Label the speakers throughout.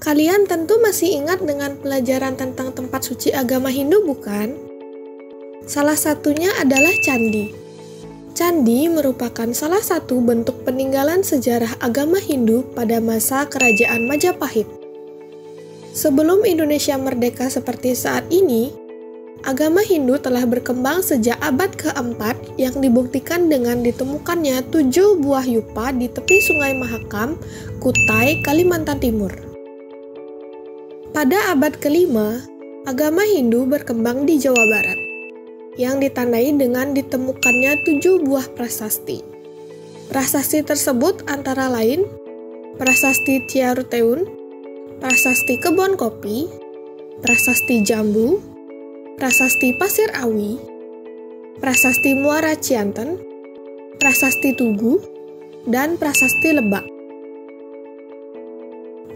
Speaker 1: Kalian tentu masih ingat dengan pelajaran tentang tempat suci agama Hindu, bukan? Salah satunya adalah candi. Candi merupakan salah satu bentuk peninggalan sejarah agama Hindu pada masa Kerajaan Majapahit. Sebelum Indonesia merdeka seperti saat ini, agama Hindu telah berkembang sejak abad keempat yang dibuktikan dengan ditemukannya 7 buah yupa di tepi Sungai Mahakam, Kutai, Kalimantan Timur. Pada abad kelima, agama Hindu berkembang di Jawa Barat, yang ditandai dengan ditemukannya 7 buah prasasti. Prasasti tersebut antara lain Prasasti Ciaruteun, Prasasti Kebon Kopi, Prasasti Jambu, Prasasti Pasir Awi, Prasasti Muara Cianten, Prasasti Tugu, dan Prasasti Lebak.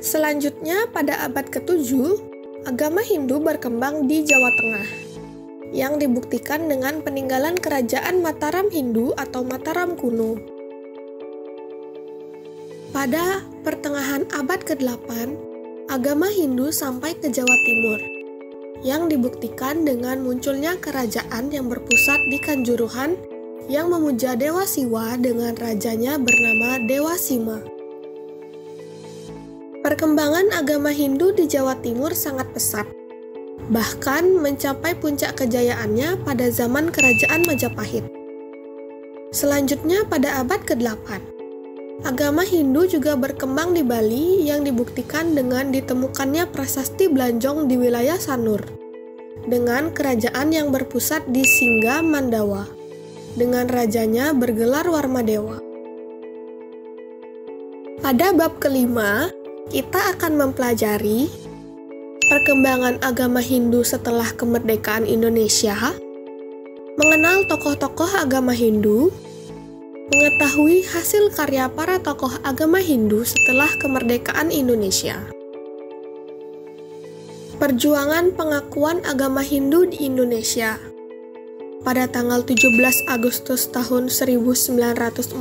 Speaker 1: Selanjutnya, pada abad ke-7, agama Hindu berkembang di Jawa Tengah, yang dibuktikan dengan peninggalan kerajaan Mataram Hindu atau Mataram kuno. Pada pertengahan abad ke-8, agama Hindu sampai ke Jawa Timur, yang dibuktikan dengan munculnya kerajaan yang berpusat di Kanjuruhan yang memuja Dewa Siwa dengan rajanya bernama Dewa Sima. Perkembangan agama Hindu di Jawa Timur sangat pesat, bahkan mencapai puncak kejayaannya pada zaman Kerajaan Majapahit. Selanjutnya pada abad ke-8, agama Hindu juga berkembang di Bali yang dibuktikan dengan ditemukannya prasasti Blanjong di wilayah Sanur, dengan kerajaan yang berpusat di Singga Mandawa, dengan rajanya bergelar Warmadewa. Pada bab kelima, kita akan mempelajari perkembangan agama Hindu setelah kemerdekaan Indonesia, mengenal tokoh-tokoh agama Hindu, mengetahui hasil karya para tokoh agama Hindu setelah kemerdekaan Indonesia. Perjuangan pengakuan agama Hindu di Indonesia. Pada tanggal 17 Agustus tahun 1945,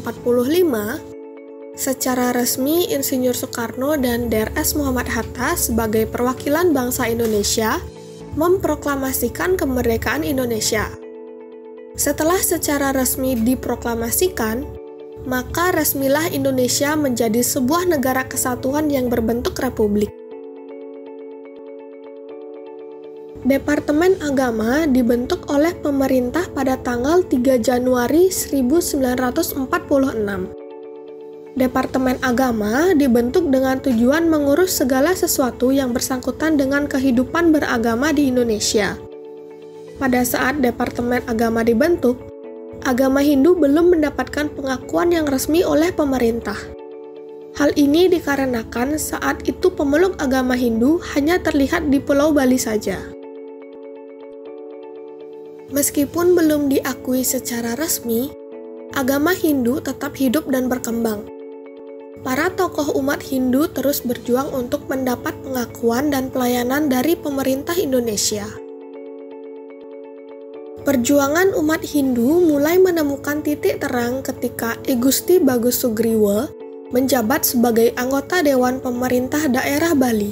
Speaker 1: secara resmi Insinyur Soekarno dan Drs. Muhammad Hatta sebagai perwakilan bangsa Indonesia memproklamasikan kemerdekaan Indonesia. Setelah secara resmi diproklamasikan, maka resmilah Indonesia menjadi sebuah negara kesatuan yang berbentuk republik. Departemen Agama dibentuk oleh pemerintah pada tanggal 3 Januari 1946. Departemen Agama dibentuk dengan tujuan mengurus segala sesuatu yang bersangkutan dengan kehidupan beragama di Indonesia. Pada saat Departemen Agama dibentuk, agama Hindu belum mendapatkan pengakuan yang resmi oleh pemerintah. Hal ini dikarenakan saat itu pemeluk agama Hindu hanya terlihat di Pulau Bali saja. Meskipun belum diakui secara resmi, agama Hindu tetap hidup dan berkembang. Para tokoh umat Hindu terus berjuang untuk mendapat pengakuan dan pelayanan dari pemerintah Indonesia. Perjuangan umat Hindu mulai menemukan titik terang ketika I Gusti Bagus Sugriwa menjabat sebagai anggota Dewan Pemerintah Daerah Bali.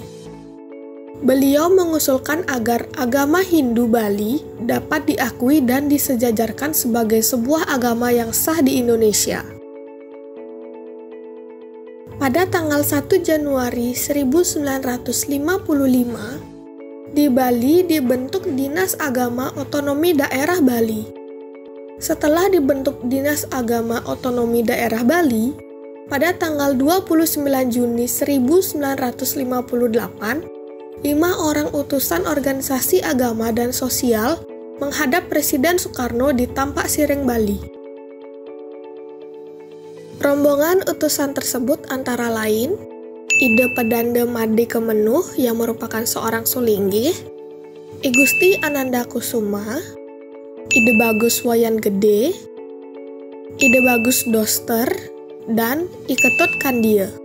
Speaker 1: Beliau mengusulkan agar agama Hindu Bali dapat diakui dan disejajarkan sebagai sebuah agama yang sah di Indonesia. Pada tanggal 1 Januari 1955, di Bali dibentuk Dinas Agama Otonomi Daerah Bali. Setelah dibentuk Dinas Agama Otonomi Daerah Bali, pada tanggal 29 Juni 1958, 5 orang utusan organisasi agama dan sosial menghadap Presiden Soekarno di Tampak Siring, Bali. Rombongan utusan tersebut antara lain Ide Pedanda Made Kemenuh yang merupakan seorang sulinggih, I Gusti Ananda Kusuma, Ide Bagus Wayan Gede, Ide Bagus Doster, dan I Ketut Kandia.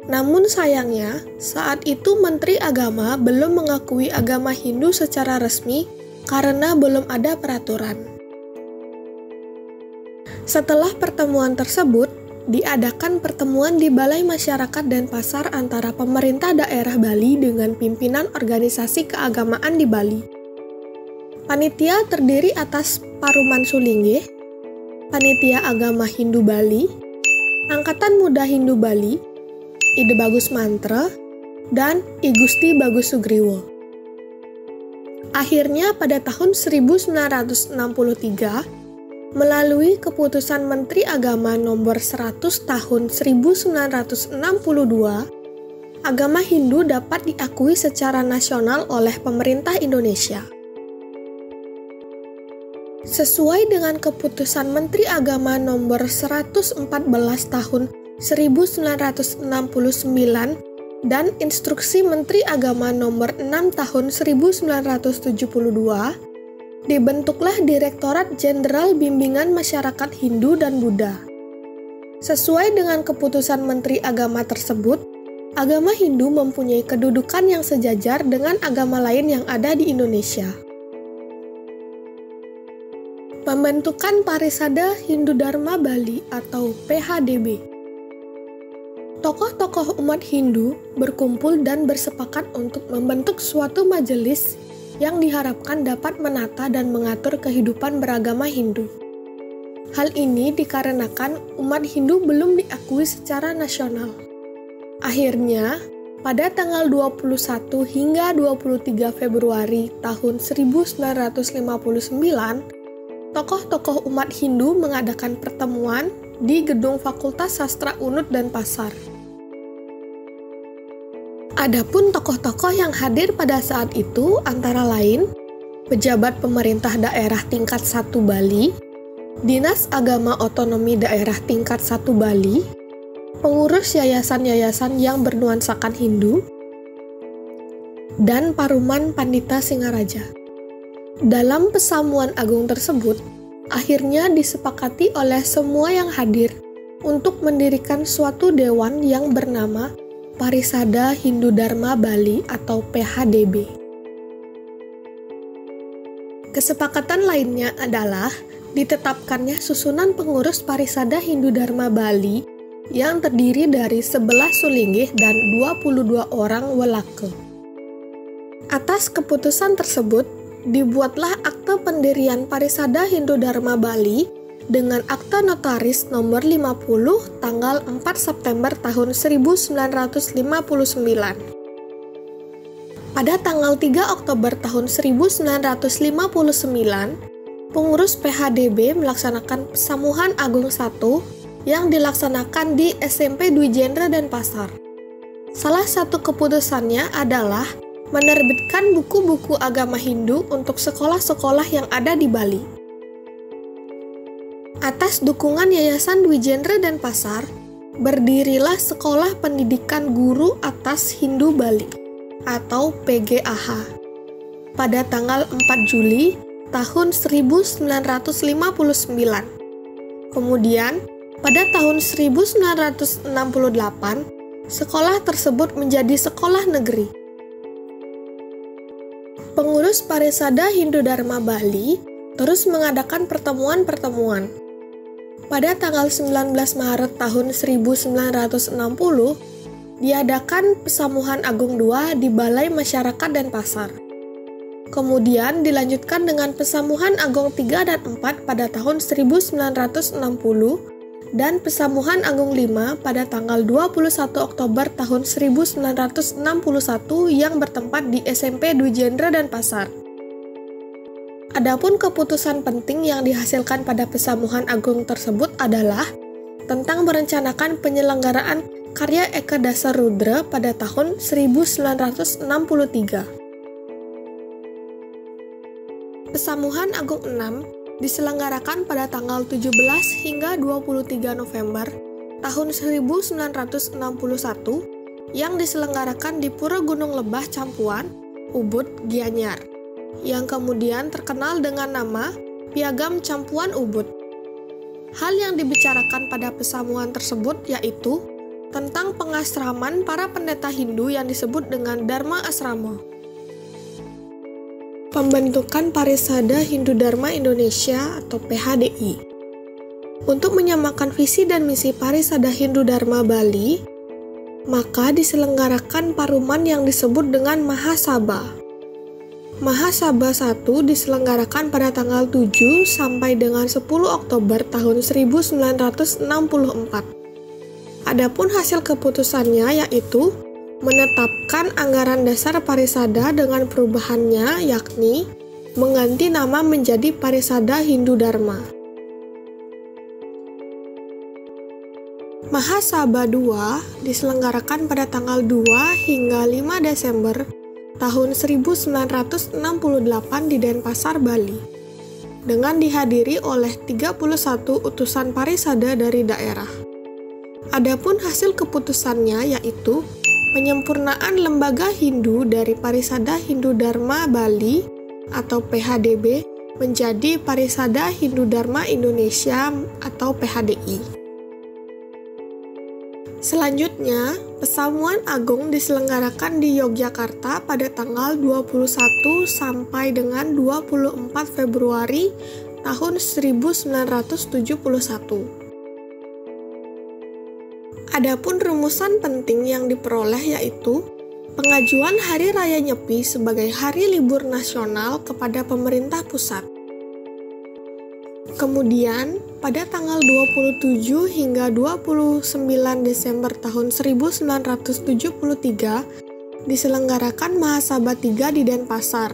Speaker 1: Namun sayangnya, saat itu Menteri Agama belum mengakui agama Hindu secara resmi karena belum ada peraturan. Setelah pertemuan tersebut, diadakan pertemuan di Balai Masyarakat dan Pasar antara pemerintah daerah Bali dengan pimpinan organisasi keagamaan di Bali. Panitia terdiri atas Paruman Sulinggih, Panitia Agama Hindu Bali, Angkatan Muda Hindu Bali, Ide Bagus Mantra, dan I Gusti Bagus Sugriwo. Akhirnya pada tahun 1963, melalui Keputusan Menteri Agama Nomor 100 Tahun 1962, agama Hindu dapat diakui secara nasional oleh pemerintah Indonesia. Sesuai dengan Keputusan Menteri Agama Nomor 114 Tahun 1969 dan Instruksi Menteri Agama Nomor 6 Tahun 1972, dibentuklah Direktorat Jenderal Bimbingan Masyarakat Hindu dan Buddha. Sesuai dengan keputusan Menteri Agama tersebut, agama Hindu mempunyai kedudukan yang sejajar dengan agama lain yang ada di Indonesia. Pembentukan Parisada Hindu Dharma Bali atau PHDB. Tokoh-tokoh umat Hindu berkumpul dan bersepakat untuk membentuk suatu majelis yang diharapkan dapat menata dan mengatur kehidupan beragama Hindu. Hal ini dikarenakan umat Hindu belum diakui secara nasional. Akhirnya, pada tanggal 21 hingga 23 Februari tahun 1959, tokoh-tokoh umat Hindu mengadakan pertemuan di Gedung Fakultas Sastra Unut dan Pasar. Adapun tokoh-tokoh yang hadir pada saat itu antara lain pejabat pemerintah daerah tingkat 1 Bali, Dinas Agama Otonomi Daerah tingkat 1 Bali, pengurus yayasan-yayasan yang bernuansakan Hindu, dan Paruman Pandita Singaraja. Dalam pesamuan agung tersebut, akhirnya disepakati oleh semua yang hadir untuk mendirikan suatu dewan yang bernama Parisada Hindu Dharma Bali atau PHDB. Kesepakatan lainnya adalah ditetapkannya susunan pengurus Parisada Hindu Dharma Bali yang terdiri dari 11 Sulinggih dan 22 orang Welaka. Atas keputusan tersebut, dibuatlah akte pendirian Parisada Hindu Dharma Bali dengan akta notaris nomor 50 tanggal 4 September tahun 1959. Pada tanggal 3 Oktober tahun 1959, pengurus PHDB melaksanakan Pesamuhan Agung 1 yang dilaksanakan di SMP Dwi Jendra dan Pasar. Salah satu keputusannya adalah menerbitkan buku-buku agama Hindu untuk sekolah-sekolah yang ada di Bali. Atas dukungan Yayasan Dwi Jendra dan Pasar, berdirilah Sekolah Pendidikan Guru Atas Hindu Bali atau PGAH pada tanggal 4 Juli tahun 1959. Kemudian, pada tahun 1968, sekolah tersebut menjadi sekolah negeri. Pengurus Parisada Hindu Dharma Bali terus mengadakan pertemuan-pertemuan. Pada tanggal 19 Maret tahun 1960, diadakan Pesamuhan Agung II di Balai Masyarakat dan Pasar. Kemudian dilanjutkan dengan Pesamuhan Agung III dan IV pada tahun 1960 dan Pesamuhan Agung V pada tanggal 21 Oktober tahun 1961 yang bertempat di SMP Dwi Jendra dan Pasar. Adapun keputusan penting yang dihasilkan pada Pesamuhan Agung tersebut adalah tentang merencanakan penyelenggaraan karya Eka Dasar Rudra pada tahun 1963. Pesamuhan Agung 6 diselenggarakan pada tanggal 17 hingga 23 November tahun 1961 yang diselenggarakan di Pura Gunung Lebah Campuan, Ubud, Gianyar, yang kemudian terkenal dengan nama Piagam Campuan Ubud. Hal yang dibicarakan pada pesamuan tersebut yaitu tentang pengasraman para pendeta Hindu yang disebut dengan Dharma Asrama. Pembentukan Parisada Hindu Dharma Indonesia atau PHDI. Untuk menyamakan visi dan misi Parisada Hindu Dharma Bali, maka diselenggarakan paruman yang disebut dengan Mahasabha. Mahasabha 1 diselenggarakan pada tanggal 7 sampai dengan 10 Oktober tahun 1964. Adapun hasil keputusannya yaitu menetapkan anggaran dasar Parisada dengan perubahannya, yakni mengganti nama menjadi Parisada Hindu Dharma. Mahasabha 2 diselenggarakan pada tanggal 2 hingga 5 Desember tahun 1968 di Denpasar, Bali, dengan dihadiri oleh 31 utusan Parisada dari daerah. Adapun hasil keputusannya yaitu penyempurnaan lembaga Hindu dari Parisada Hindu Dharma Bali atau PHDB menjadi Parisada Hindu Dharma Indonesia atau PHDI. Selanjutnya, Pesamuan Agung diselenggarakan di Yogyakarta pada tanggal 21 sampai dengan 24 Februari tahun 1971. Adapun rumusan penting yang diperoleh yaitu pengajuan Hari Raya Nyepi sebagai hari libur nasional kepada pemerintah pusat. Kemudian, pada tanggal 27 hingga 29 Desember tahun 1973 diselenggarakan Mahasabha 3 di Denpasar,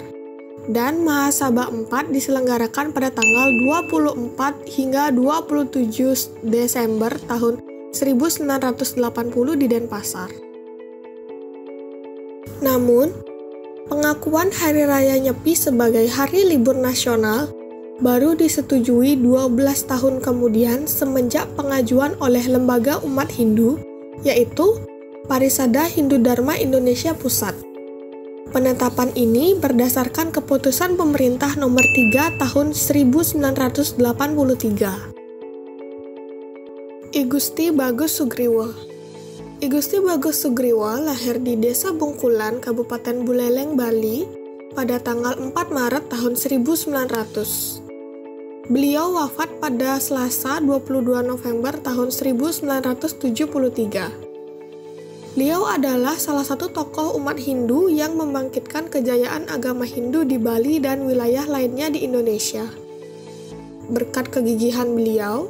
Speaker 1: dan Mahasabha 4 diselenggarakan pada tanggal 24 hingga 27 Desember tahun 1980 di Denpasar. Namun, pengakuan Hari Raya Nyepi sebagai hari libur nasional baru disetujui 12 tahun kemudian semenjak pengajuan oleh Lembaga Umat Hindu, yaitu Parisada Hindu Dharma Indonesia Pusat. Penetapan ini berdasarkan keputusan pemerintah nomor 3 tahun 1983. I Gusti Bagus Sugriwa. I Gusti Bagus Sugriwa lahir di Desa Bungkulan, Kabupaten Buleleng, Bali pada tanggal 4 Maret tahun 1900. Beliau wafat pada Selasa 22 November tahun 1973. Beliau adalah salah satu tokoh umat Hindu yang membangkitkan kejayaan agama Hindu di Bali dan wilayah lainnya di Indonesia. Berkat kegigihan beliau,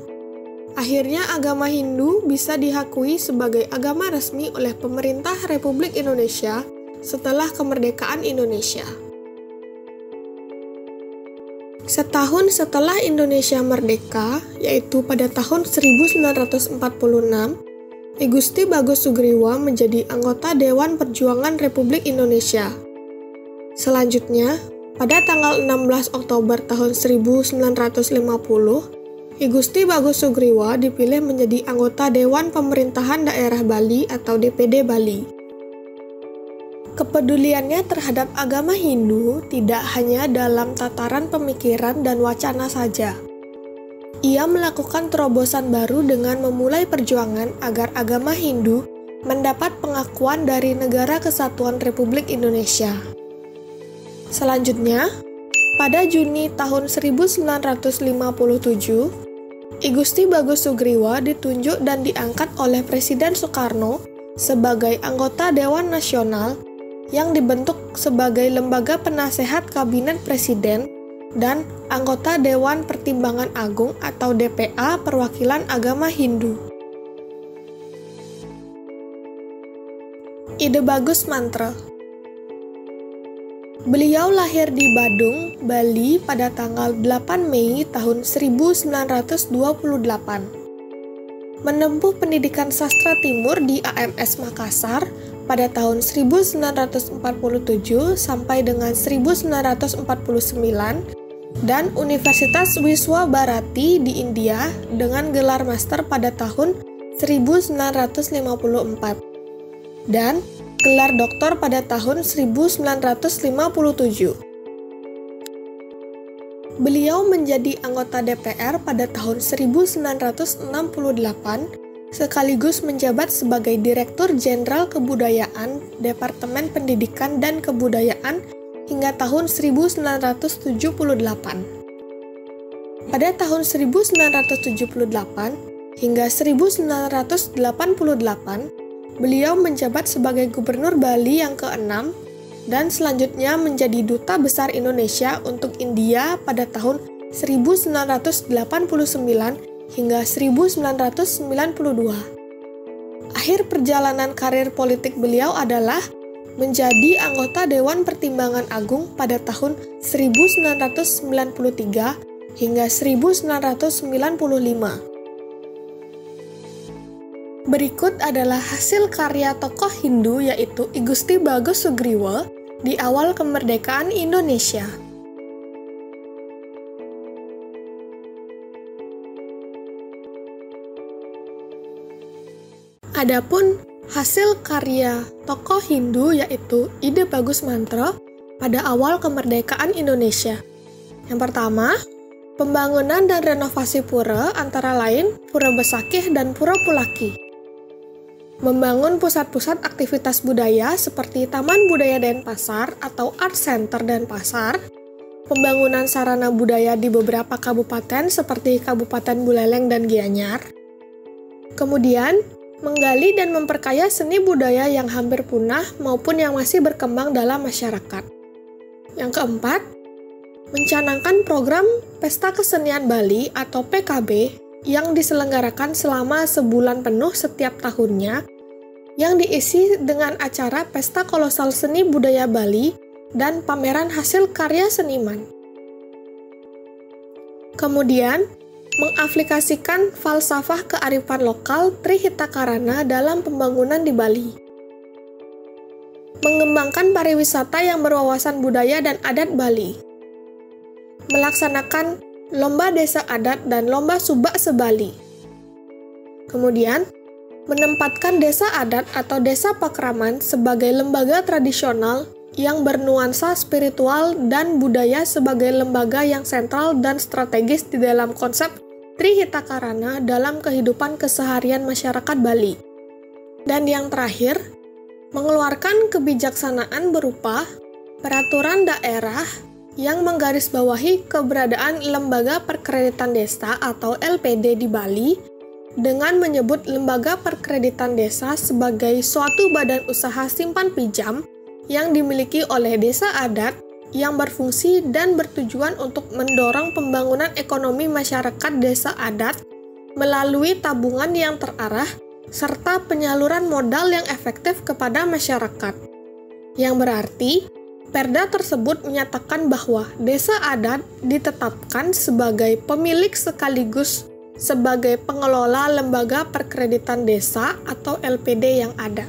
Speaker 1: akhirnya agama Hindu bisa dihakui sebagai agama resmi oleh pemerintah Republik Indonesia setelah kemerdekaan Indonesia. Setahun setelah Indonesia merdeka, yaitu pada tahun 1946, I Gusti Bagus Sugriwa menjadi anggota Dewan Perjuangan Republik Indonesia. Selanjutnya, pada tanggal 16 Oktober tahun 1950, I Gusti Bagus Sugriwa dipilih menjadi anggota Dewan Pemerintahan Daerah Bali atau DPD Bali. Kepeduliannya terhadap agama Hindu tidak hanya dalam tataran pemikiran dan wacana saja. Ia melakukan terobosan baru dengan memulai perjuangan agar agama Hindu mendapat pengakuan dari Negara Kesatuan Republik Indonesia. Selanjutnya, pada Juni tahun 1957, I Gusti Bagus Sugriwa ditunjuk dan diangkat oleh Presiden Soekarno sebagai anggota Dewan Nasional yang dibentuk sebagai lembaga penasehat Kabinet Presiden dan anggota Dewan Pertimbangan Agung atau DPA Perwakilan Agama Hindu. Ide Bagus Mantra. Beliau lahir di Badung, Bali pada tanggal 8 Mei tahun 1928. Menempuh pendidikan sastra timur di AMS Makassar pada tahun 1947 sampai dengan 1949 dan Universitas Wiswa Bharati di India dengan gelar master pada tahun 1954 dan gelar doktor pada tahun 1957. Beliau menjadi anggota DPR pada tahun 1968 sekaligus menjabat sebagai Direktur Jenderal Kebudayaan Departemen Pendidikan dan Kebudayaan hingga tahun 1978. Pada tahun 1978 hingga 1988, beliau menjabat sebagai Gubernur Bali yang ke-6 dan selanjutnya menjadi Duta Besar Indonesia untuk India pada tahun 1989 hingga 1992. Akhir perjalanan karir politik beliau adalah menjadi anggota Dewan Pertimbangan Agung pada tahun 1993 hingga 1995. Berikut adalah hasil karya tokoh Hindu yaitu I Gusti Bagus Sugriwa di awal kemerdekaan Indonesia. Adapun hasil karya tokoh Hindu yaitu Ide Bagus Mantra pada awal kemerdekaan Indonesia. Yang pertama, pembangunan dan renovasi pura antara lain Pura Besakih dan Pura Pulaki. Membangun pusat-pusat aktivitas budaya seperti Taman Budaya Denpasar atau Art Center Denpasar, pembangunan sarana budaya di beberapa kabupaten seperti Kabupaten Buleleng dan Gianyar, kemudian menggali dan memperkaya seni budaya yang hampir punah maupun yang masih berkembang dalam masyarakat. Yang keempat, mencanangkan program Pesta Kesenian Bali atau PKB yang diselenggarakan selama sebulan penuh setiap tahunnya, yang diisi dengan acara Pesta Kolosal Seni Budaya Bali dan pameran hasil karya seniman. Kemudian, mengaplikasikan falsafah kearifan lokal Trihitakarana dalam pembangunan di Bali. Mengembangkan pariwisata yang berwawasan budaya dan adat Bali. Melaksanakan lomba desa adat dan lomba subak sebali. Kemudian, menempatkan desa adat atau desa pakraman sebagai lembaga tradisional yang bernuansa spiritual dan budaya sebagai lembaga yang sentral dan strategis di dalam konsep Trihitakarana dalam kehidupan keseharian masyarakat Bali. Dan yang terakhir, mengeluarkan kebijaksanaan berupa peraturan daerah yang menggarisbawahi keberadaan Lembaga Perkreditan Desa atau LPD di Bali dengan menyebut Lembaga Perkreditan Desa sebagai suatu badan usaha simpan pinjam yang dimiliki oleh desa adat yang berfungsi dan bertujuan untuk mendorong pembangunan ekonomi masyarakat desa adat melalui tabungan yang terarah serta penyaluran modal yang efektif kepada masyarakat. Yang berarti, Perda tersebut menyatakan bahwa desa adat ditetapkan sebagai pemilik sekaligus sebagai pengelola Lembaga Perkreditan Desa atau LPD yang ada.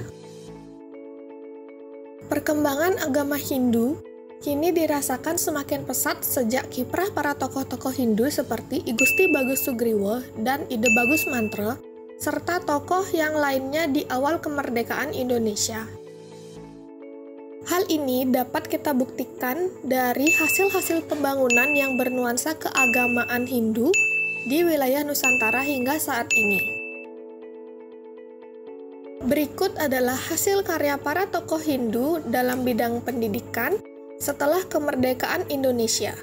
Speaker 1: Perkembangan agama Hindu kini dirasakan semakin pesat sejak kiprah para tokoh-tokoh Hindu seperti I Gusti Bagus Sugriwa dan Ide Bagus Mantra, serta tokoh yang lainnya di awal kemerdekaan Indonesia. Hal ini dapat kita buktikan dari hasil-hasil pembangunan yang bernuansa keagamaan Hindu di wilayah Nusantara hingga saat ini. Berikut adalah hasil karya para tokoh Hindu dalam bidang pendidikan setelah kemerdekaan Indonesia.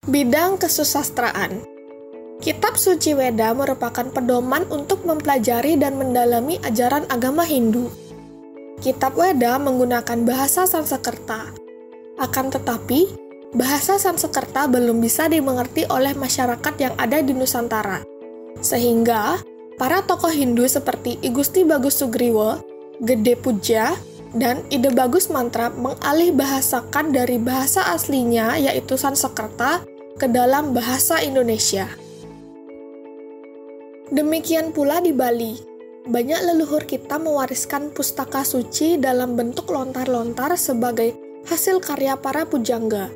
Speaker 1: Bidang kesusastraan. Kitab Suci Weda merupakan pedoman untuk mempelajari dan mendalami ajaran agama Hindu. Kitab Weda menggunakan bahasa Sanskerta. Akan tetapi, bahasa Sanskerta belum bisa dimengerti oleh masyarakat yang ada di Nusantara. Sehingga, para tokoh Hindu seperti I Gusti Bagus Sugriwa, Gede Puja, Dan ide bagus mantra mengalih bahasakan dari bahasa aslinya yaitu Sanskerta ke dalam bahasa Indonesia. Demikian pula di Bali, banyak leluhur kita mewariskan pustaka suci dalam bentuk lontar-lontar sebagai hasil karya para pujangga.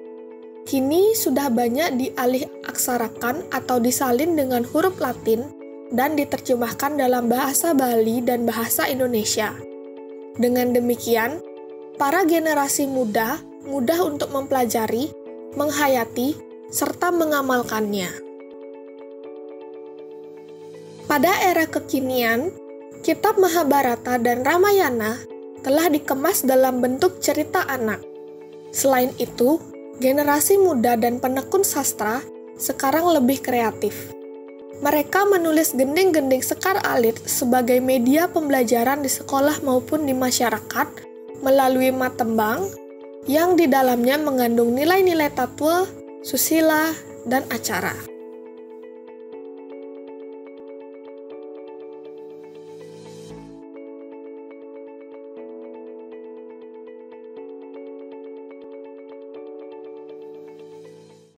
Speaker 1: Kini sudah banyak dialih aksarakan atau disalin dengan huruf Latin dan diterjemahkan dalam bahasa Bali dan bahasa Indonesia. Dengan demikian, para generasi muda mudah untuk mempelajari, menghayati, serta mengamalkannya. Pada era kekinian, kitab Mahabharata dan Ramayana telah dikemas dalam bentuk cerita anak. Selain itu, generasi muda dan penekun sastra sekarang lebih kreatif. Mereka menulis gending-gending sekar alit sebagai media pembelajaran di sekolah maupun di masyarakat melalui matembang yang di dalamnya mengandung nilai-nilai tatwa, susila, dan acara.